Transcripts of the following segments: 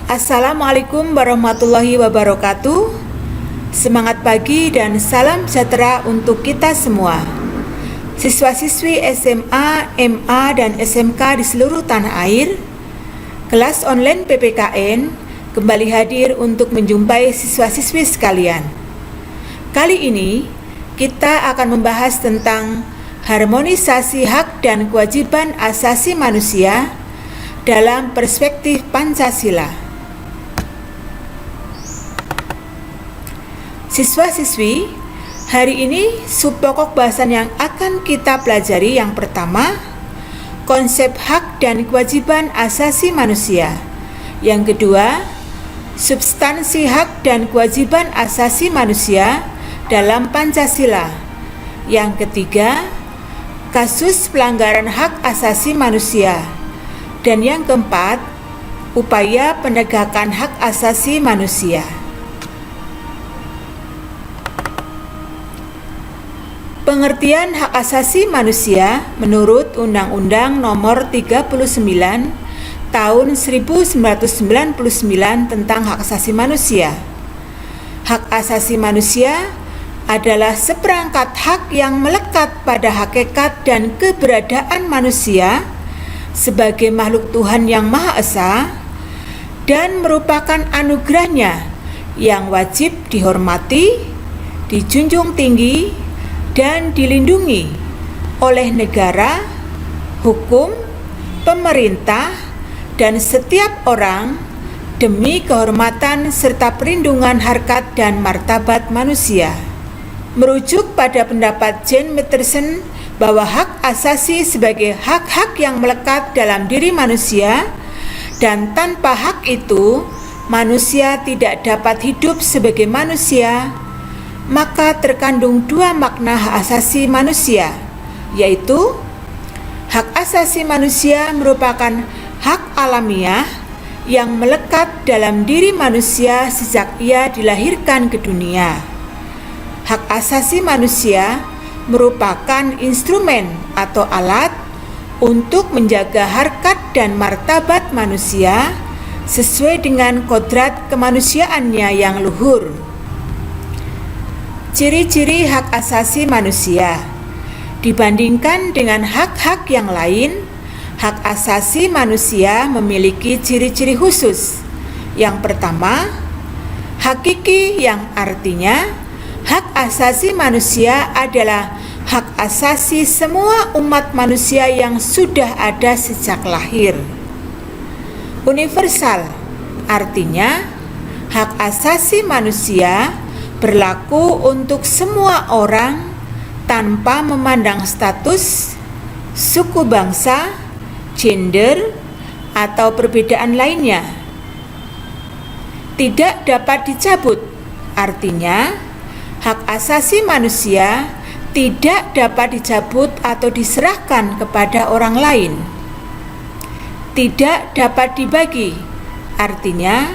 Assalamualaikum warahmatullahi wabarakatuh. Semangat pagi dan salam sejahtera untuk kita semua. Siswa-siswi SMA, MA, dan SMK di seluruh tanah air, kelas online PPKN kembali hadir untuk menjumpai siswa-siswi sekalian. Kali ini kita akan membahas tentang harmonisasi hak dan kewajiban asasi manusia dalam perspektif Pancasila. Siswa-siswi, hari ini subpokok bahasan yang akan kita pelajari yang pertama, konsep hak dan kewajiban asasi manusia. Yang kedua, substansi hak dan kewajiban asasi manusia dalam Pancasila. Yang ketiga, kasus pelanggaran hak asasi manusia. Dan yang keempat, upaya penegakan hak asasi manusia. Pengertian hak asasi manusia menurut Undang-Undang Nomor 39 Tahun 1999 tentang hak asasi manusia. Hak asasi manusia adalah seperangkat hak yang melekat pada hakikat dan keberadaan manusia sebagai makhluk Tuhan yang Maha Esa dan merupakan anugerahnya yang wajib dihormati, dijunjung tinggi, dan dilindungi oleh negara, hukum, pemerintah, dan setiap orang demi kehormatan serta perlindungan harkat dan martabat manusia. Merujuk pada pendapat Jane Mattheson bahwa hak asasi sebagai hak-hak yang melekat dalam diri manusia, dan tanpa hak itu manusia tidak dapat hidup sebagai manusia, maka terkandung dua makna hak asasi manusia, yaitu hak asasi manusia merupakan hak alamiah yang melekat dalam diri manusia sejak ia dilahirkan ke dunia. Hak asasi manusia merupakan instrumen atau alat untuk menjaga harkat dan martabat manusia sesuai dengan kodrat kemanusiaannya yang luhur. Ciri-ciri hak asasi manusia. Dibandingkan dengan hak-hak yang lain, hak asasi manusia memiliki ciri-ciri khusus. Yang pertama, hakiki, yang artinya hak asasi manusia adalah hak asasi semua umat manusia yang sudah ada sejak lahir. Universal, artinya hak asasi manusia berlaku untuk semua orang tanpa memandang status, suku bangsa, gender, atau perbedaan lainnya. Tidak dapat dicabut, artinya hak asasi manusia tidak dapat dicabut atau diserahkan kepada orang lain. Tidak dapat dibagi, artinya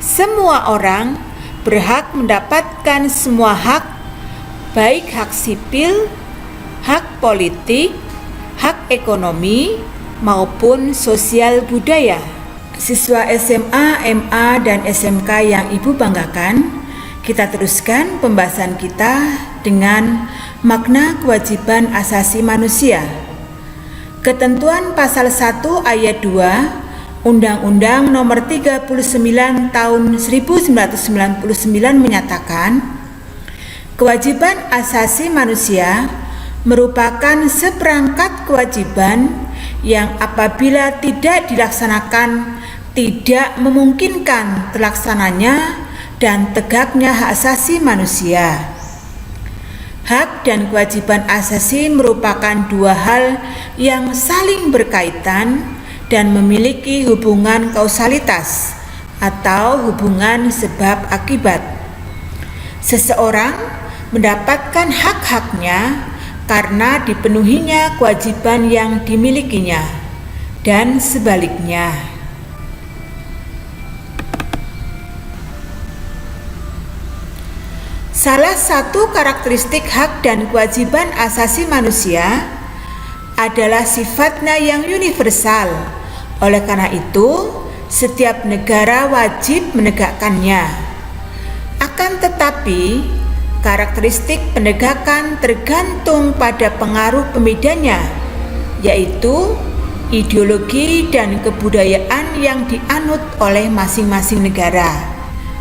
semua orang berhak mendapatkan semua hak, baik hak sipil, hak politik, hak ekonomi, maupun sosial budaya. Siswa SMA, MA, dan SMK yang Ibu banggakan, kita teruskan pembahasan kita dengan makna kewajiban asasi manusia. Ketentuan pasal 1 ayat 2 Undang-Undang Nomor 39 Tahun 1999 menyatakan, kewajiban asasi manusia merupakan seperangkat kewajiban yang apabila tidak dilaksanakan tidak memungkinkan terlaksananya dan tegaknya hak asasi manusia. Hak dan kewajiban asasi merupakan dua hal yang saling berkaitan dan memiliki hubungan kausalitas atau hubungan sebab akibat. Seseorang mendapatkan hak-haknya karena dipenuhinya kewajiban yang dimilikinya, dan sebaliknya. Salah satu karakteristik hak dan kewajiban asasi manusia adalah sifatnya yang universal. Oleh karena itu, setiap negara wajib menegakkannya. Akan tetapi, karakteristik penegakan tergantung pada pengaruh pembedanya, yaitu ideologi dan kebudayaan yang dianut oleh masing-masing negara.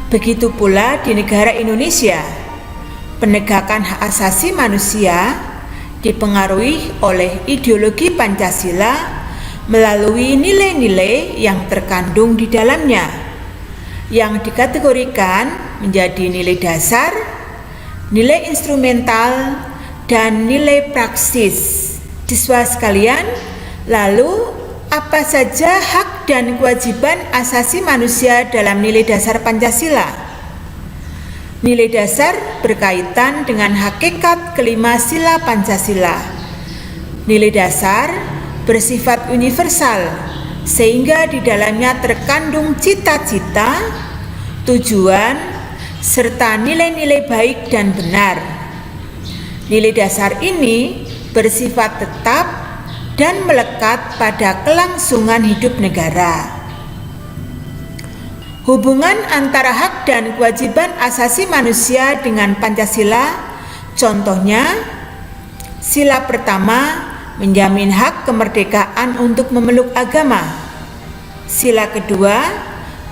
Begitu pula di negara Indonesia, penegakan hak asasi manusia dipengaruhi oleh ideologi Pancasila melalui nilai-nilai yang terkandung di dalamnya, yang dikategorikan menjadi nilai dasar, nilai instrumental, dan nilai praksis. Siswa sekalian, lalu apa saja hak dan kewajiban asasi manusia dalam nilai dasar Pancasila? Nilai dasar berkaitan dengan hakikat kelima sila Pancasila. Nilai dasar bersifat universal, sehingga di dalamnya terkandung cita-cita, tujuan, serta nilai-nilai baik dan benar. Nilai dasar ini bersifat tetap dan melekat pada kelangsungan hidup negara. Hubungan antara hak dan kewajiban asasi manusia dengan Pancasila, contohnya, sila pertama menjamin hak kemerdekaan untuk memeluk agama. Sila kedua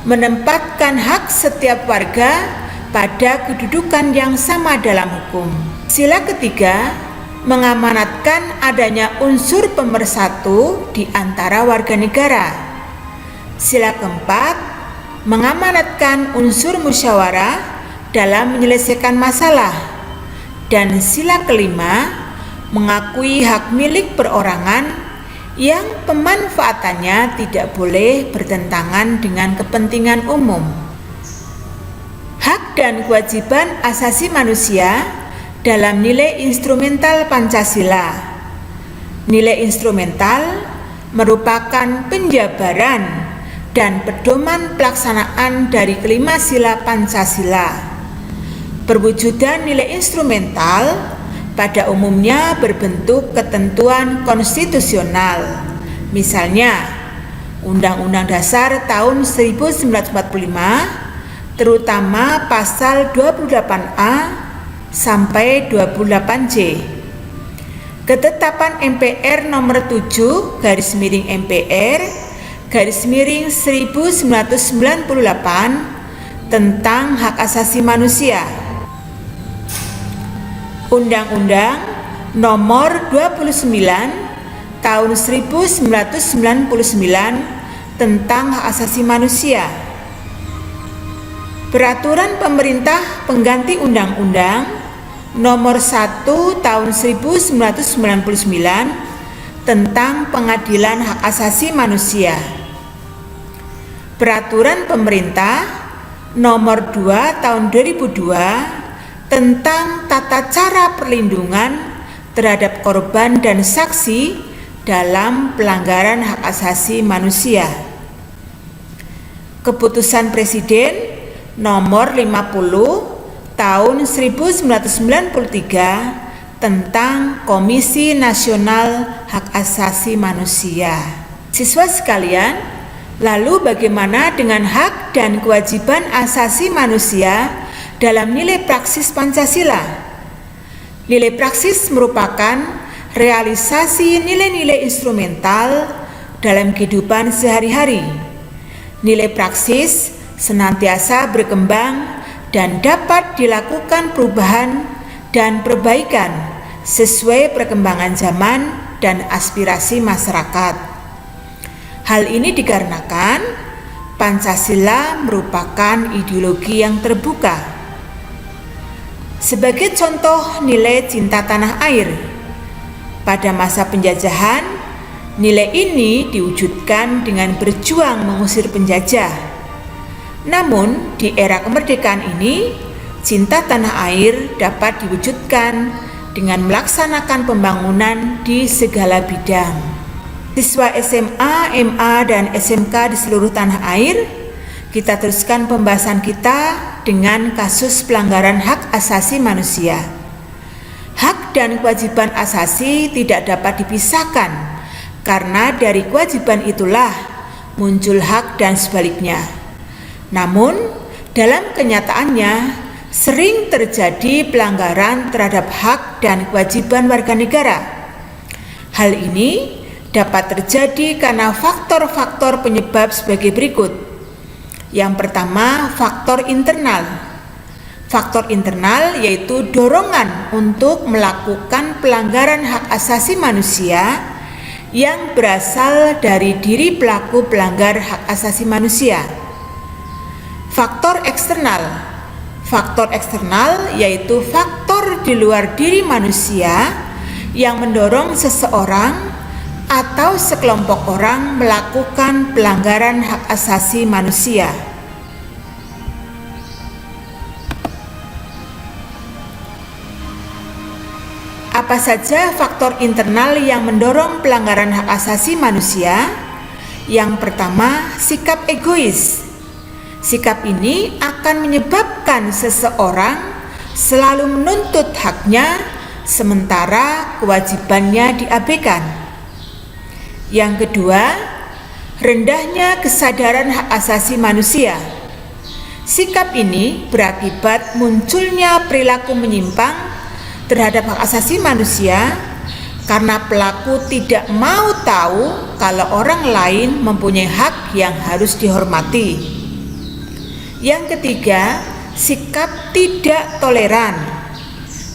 menempatkan hak setiap warga pada kedudukan yang sama dalam hukum. Sila ketiga mengamanatkan adanya unsur pemersatu di antara warga negara. Sila keempat mengamanatkan unsur musyawarah dalam menyelesaikan masalah. Dan sila kelima mengakui hak milik perorangan yang pemanfaatannya tidak boleh bertentangan dengan kepentingan umum. Hak dan kewajiban asasi manusia dalam nilai instrumental Pancasila. Nilai instrumental merupakan penjabaran dan pedoman pelaksanaan dari kelima sila Pancasila. Perwujudan nilai instrumental pada umumnya berbentuk ketentuan konstitusional. Misalnya, Undang-Undang Dasar tahun 1945, terutama pasal 28A sampai 28C. Ketetapan MPR nomor 7/MPR/1998 tentang hak asasi manusia. Undang-Undang nomor 29 tahun 1999 tentang hak asasi manusia. Peraturan pemerintah pengganti Undang-Undang nomor 1 tahun 1999 tentang pengadilan hak asasi manusia. Peraturan pemerintah nomor 2 tahun 2002 tentang tata cara perlindungan terhadap korban dan saksi dalam pelanggaran hak asasi manusia. Keputusan Presiden nomor 50 tahun 1993 tentang Komisi Nasional Hak Asasi Manusia. Siswa sekalian, lalu bagaimana dengan hak dan kewajiban asasi manusia dalam nilai praksis Pancasila? Nilai praksis merupakan realisasi nilai-nilai instrumental dalam kehidupan sehari-hari. Nilai praksis senantiasa berkembang dan dapat dilakukan perubahan dan perbaikan sesuai perkembangan zaman dan aspirasi masyarakat. Hal ini dikarenakan Pancasila merupakan ideologi yang terbuka. Sebagai contoh nilai cinta tanah air, pada masa penjajahan, nilai ini diwujudkan dengan berjuang mengusir penjajah. Namun, di era kemerdekaan ini, cinta tanah air dapat diwujudkan dengan melaksanakan pembangunan di segala bidang. Siswa SMA, MA, dan SMK di seluruh tanah air, kita teruskan pembahasan kita dengan kasus pelanggaran hak asasi manusia. Hak dan kewajiban asasi tidak dapat dipisahkan, karena dari kewajiban itulah muncul hak dan sebaliknya. Namun, dalam kenyataannya sering terjadi pelanggaran terhadap hak dan kewajiban warga negara. Hal ini dapat terjadi karena faktor-faktor penyebab sebagai berikut. Yang pertama, faktor internal. Faktor internal yaitu dorongan untuk melakukan pelanggaran hak asasi manusia yang berasal dari diri pelaku pelanggar hak asasi manusia. Faktor eksternal. Faktor eksternal yaitu faktor di luar diri manusia yang mendorong seseorang atau sekelompok orang melakukan pelanggaran hak asasi manusia. Apa saja faktor internal yang mendorong pelanggaran hak asasi manusia? Yang pertama, sikap egois. Sikap ini akan menyebabkan seseorang selalu menuntut haknya sementara kewajibannya diabaikan. Yang kedua, rendahnya kesadaran hak asasi manusia. Sikap ini berakibat munculnya perilaku menyimpang terhadap hak asasi manusia karena pelaku tidak mau tahu kalau orang lain mempunyai hak yang harus dihormati. Yang ketiga, sikap tidak toleran.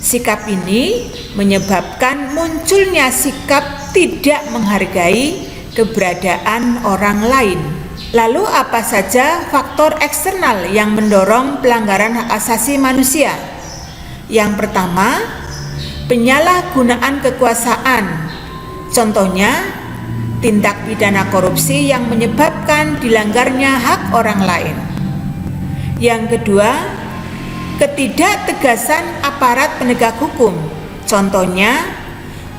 Sikap ini menyebabkan munculnya sikap tidak menghargai keberadaan orang lain. Lalu apa saja faktor eksternal yang mendorong pelanggaran hak asasi manusia? Yang pertama, penyalahgunaan kekuasaan. Contohnya, tindak pidana korupsi yang menyebabkan dilanggarnya hak orang lain. Yang kedua, ketidaktegasan aparat penegak hukum. Contohnya,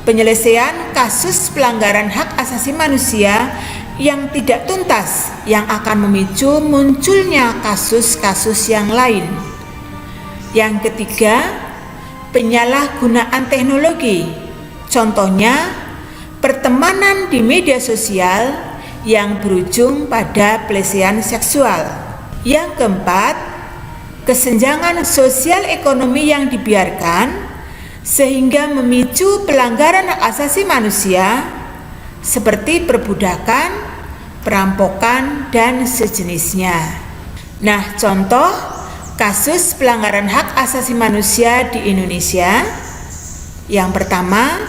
penyelesaian kasus pelanggaran hak asasi manusia yang tidak tuntas yang akan memicu munculnya kasus-kasus yang lain. Yang ketiga, penyalahgunaan teknologi. Contohnya, pertemanan di media sosial yang berujung pada pelecehan seksual. Yang keempat, kesenjangan sosial ekonomi yang dibiarkan sehingga memicu pelanggaran hak asasi manusia seperti perbudakan, perampokan, dan sejenisnya. Nah, contoh kasus pelanggaran hak asasi manusia di Indonesia. Yang pertama,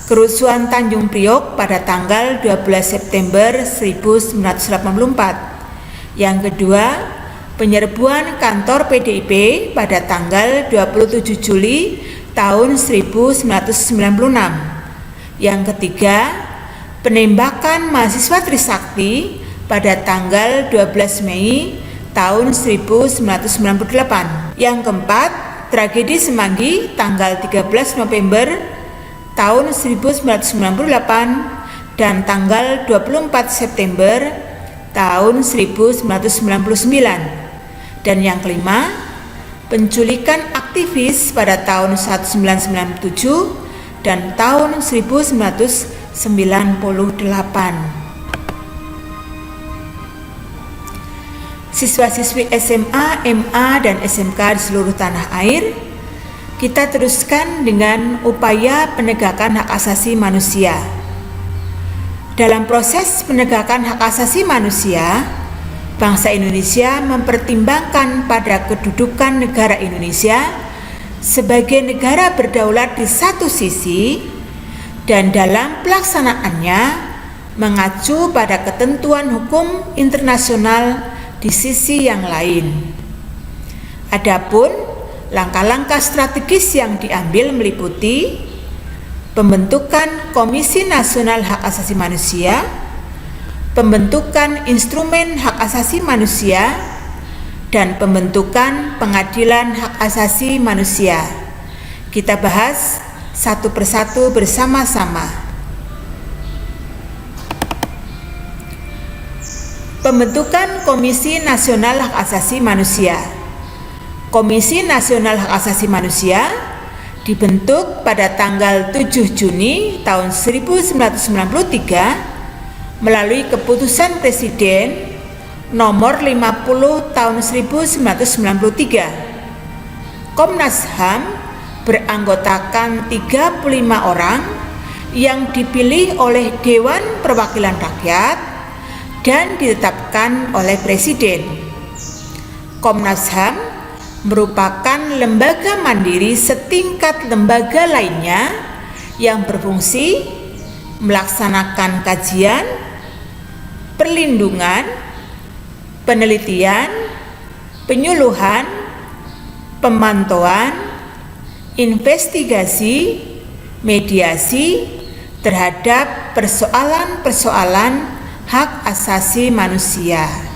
kerusuhan Tanjung Priok pada tanggal 12 September 1984. Yang kedua, penyerbuan kantor PDIP pada tanggal 27 Juli tahun 1996. Yang ketiga, penembakan mahasiswa Trisakti pada tanggal 12 Mei tahun 1998. Yang keempat, tragedi Semanggi tanggal 13 November tahun 1998 dan tanggal 24 September tahun 1999. Dan yang kelima, penculikan aktivis pada tahun 1997 dan tahun 1998. Siswa-siswi SMA, MA, dan SMK di seluruh tanah air, kita teruskan dengan upaya penegakan hak asasi manusia. Dalam proses penegakan hak asasi manusia, bangsa Indonesia mempertimbangkan pada kedudukan negara Indonesia sebagai negara berdaulat di satu sisi dan dalam pelaksanaannya mengacu pada ketentuan hukum internasional di sisi yang lain. Adapun langkah-langkah strategis yang diambil meliputi pembentukan Komisi Nasional Hak Asasi Manusia, pembentukan instrumen hak asasi manusia, dan pembentukan pengadilan hak asasi manusia. Kita bahas satu persatu bersama-sama. Pembentukan Komisi Nasional Hak Asasi Manusia. Komisi Nasional Hak Asasi Manusia dibentuk pada tanggal 7 Juni tahun 1993 melalui keputusan Presiden nomor 50 tahun 1993. Komnas HAM beranggotakan 35 orang yang dipilih oleh Dewan Perwakilan Rakyat dan ditetapkan oleh Presiden. Komnas HAM merupakan lembaga mandiri setingkat lembaga lainnya yang berfungsi melaksanakan kajian, perlindungan, penelitian, penyuluhan, pemantauan, investigasi, mediasi terhadap persoalan-persoalan hak asasi manusia.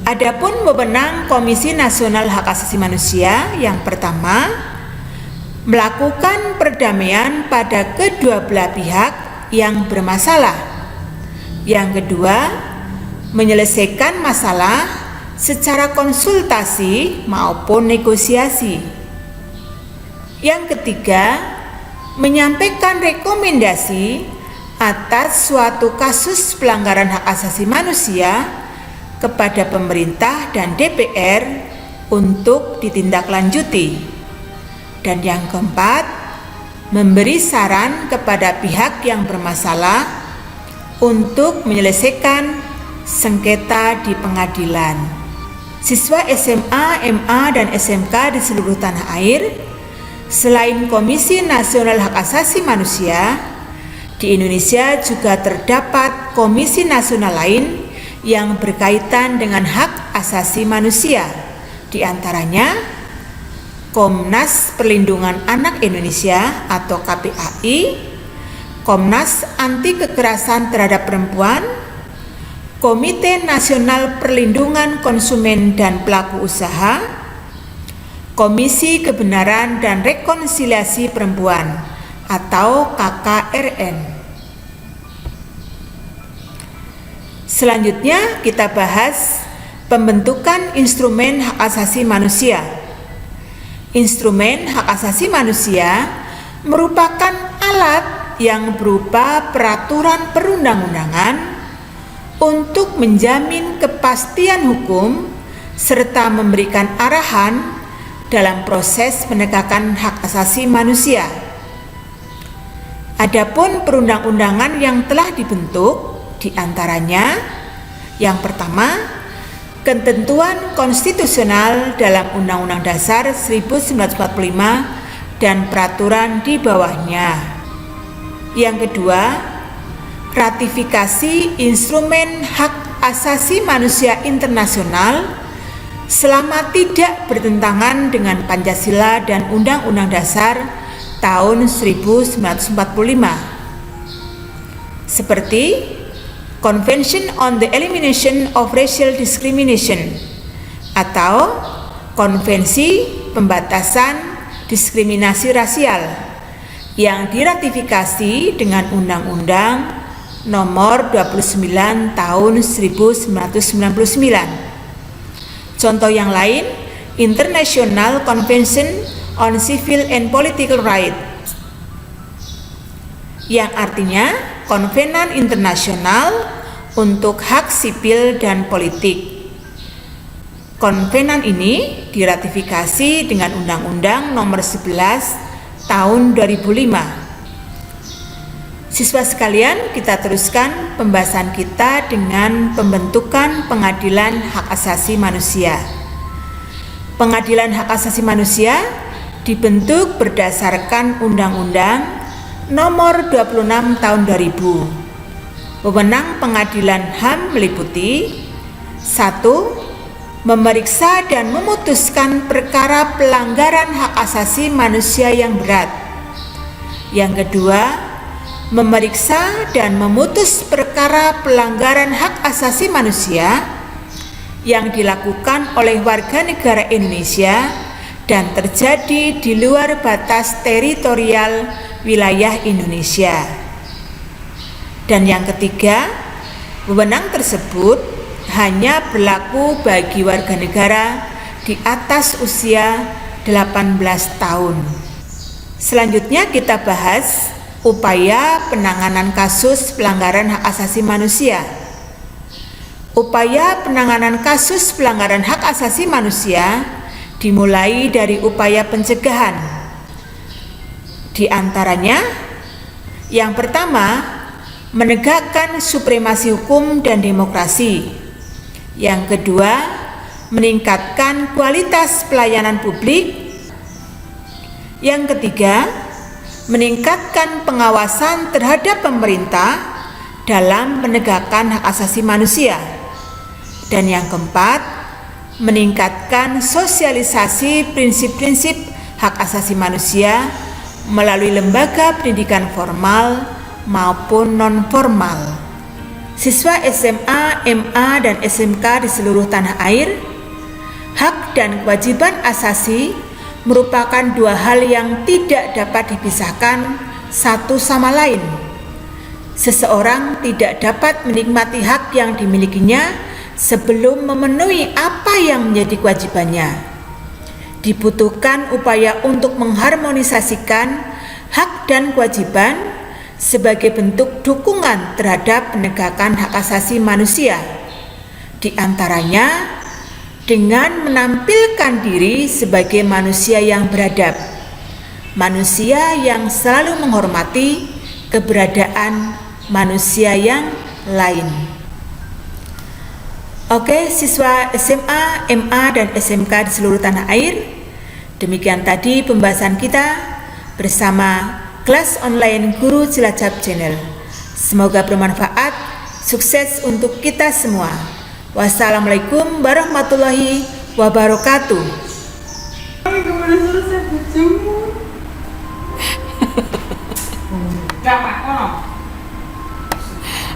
Adapun wewenang Komisi Nasional Hak Asasi Manusia, yang pertama, melakukan perdamaian pada kedua belah pihak yang bermasalah. Yang kedua, menyelesaikan masalah secara konsultasi maupun negosiasi. Yang ketiga, menyampaikan rekomendasi atas suatu kasus pelanggaran hak asasi manusia kepada pemerintah dan DPR untuk ditindaklanjuti. Dan yang keempat, memberi saran kepada pihak yang bermasalah untuk menyelesaikan sengketa di pengadilan. Siswa SMA, MA, dan SMK di seluruh tanah air, selain Komisi Nasional Hak Asasi Manusia, di Indonesia juga terdapat komisi nasional lain yang berkaitan dengan hak asasi manusia, di antaranya Komnas Perlindungan Anak Indonesia atau KPAI, Komnas Anti Kekerasan Terhadap Perempuan, Komite Nasional Perlindungan Konsumen dan Pelaku Usaha, Komisi Kebenaran dan Rekonsiliasi Perempuan atau KKRN. Selanjutnya kita bahas pembentukan instrumen hak asasi manusia. Instrumen hak asasi manusia merupakan alat yang berupa peraturan perundang-undangan untuk menjamin kepastian hukum serta memberikan arahan dalam proses penegakan hak asasi manusia. Adapun perundang-undangan yang telah dibentuk di antaranya, yang pertama, ketentuan konstitusional dalam Undang-Undang Dasar 1945 dan peraturan di bawahnya. Yang kedua, ratifikasi instrumen hak asasi manusia internasional selama tidak bertentangan dengan Pancasila dan Undang-Undang Dasar tahun 1945. Seperti Convention on the Elimination of Racial Discrimination atau Konvensi Pembatasan Diskriminasi Rasial yang diratifikasi dengan Undang-Undang Nomor 29 Tahun 1999. Contoh yang lain, International Convention on Civil and Political Rights, yang artinya Konvenan Internasional untuk Hak Sipil dan Politik. Konvenan ini diratifikasi dengan Undang-Undang Nomor 11 Tahun 2005. Siswa sekalian, kita teruskan pembahasan kita dengan pembentukan Pengadilan Hak Asasi Manusia. Pengadilan Hak Asasi Manusia dibentuk berdasarkan Undang-Undang Nomor 26 Tahun 2000. Wewenang Pengadilan HAM meliputi 1. Memeriksa dan memutuskan perkara pelanggaran hak asasi manusia yang berat. Yang kedua, memeriksa dan memutus perkara pelanggaran hak asasi manusia yang dilakukan oleh warga negara Indonesia dan terjadi di luar batas teritorial wilayah Indonesia. Dan yang ketiga, wewenang tersebut hanya berlaku bagi warga negara di atas usia 18 tahun. Selanjutnya kita bahas upaya penanganan kasus pelanggaran hak asasi manusia. Upaya penanganan kasus pelanggaran hak asasi manusia dimulai dari upaya pencegahan. Di antaranya, yang pertama, menegakkan supremasi hukum dan demokrasi. Yang kedua, meningkatkan kualitas pelayanan publik. Yang ketiga, meningkatkan pengawasan terhadap pemerintah dalam menegakkan hak asasi manusia. Dan yang keempat, meningkatkan sosialisasi prinsip-prinsip hak asasi manusia melalui lembaga pendidikan formal maupun non-formal. Siswa SMA, MA, dan SMK di seluruh tanah air, hak dan kewajiban asasi merupakan dua hal yang tidak dapat dipisahkan satu sama lain. Seseorang tidak dapat menikmati hak yang dimilikinya sebelum memenuhi apa yang menjadi kewajibannya. Dibutuhkan upaya untuk mengharmonisasikan hak dan kewajiban sebagai bentuk dukungan terhadap penegakan hak asasi manusia. Di antaranya, dengan menampilkan diri sebagai manusia yang beradab, manusia yang selalu menghormati keberadaan manusia yang lain. Oke, siswa SMA, MA, dan SMK di seluruh tanah air, demikian tadi pembahasan kita bersama kelas online Guru Cilacap Channel. Semoga bermanfaat, sukses untuk kita semua. Wassalamualaikum warahmatullahi wabarakatuh.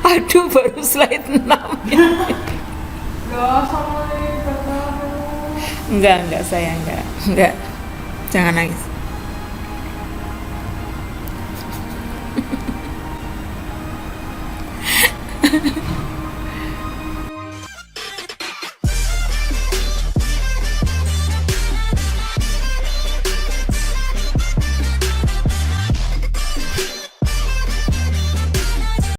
Aduh, baru slide 6 ya. Enggak saya enggak. Jangan nangis.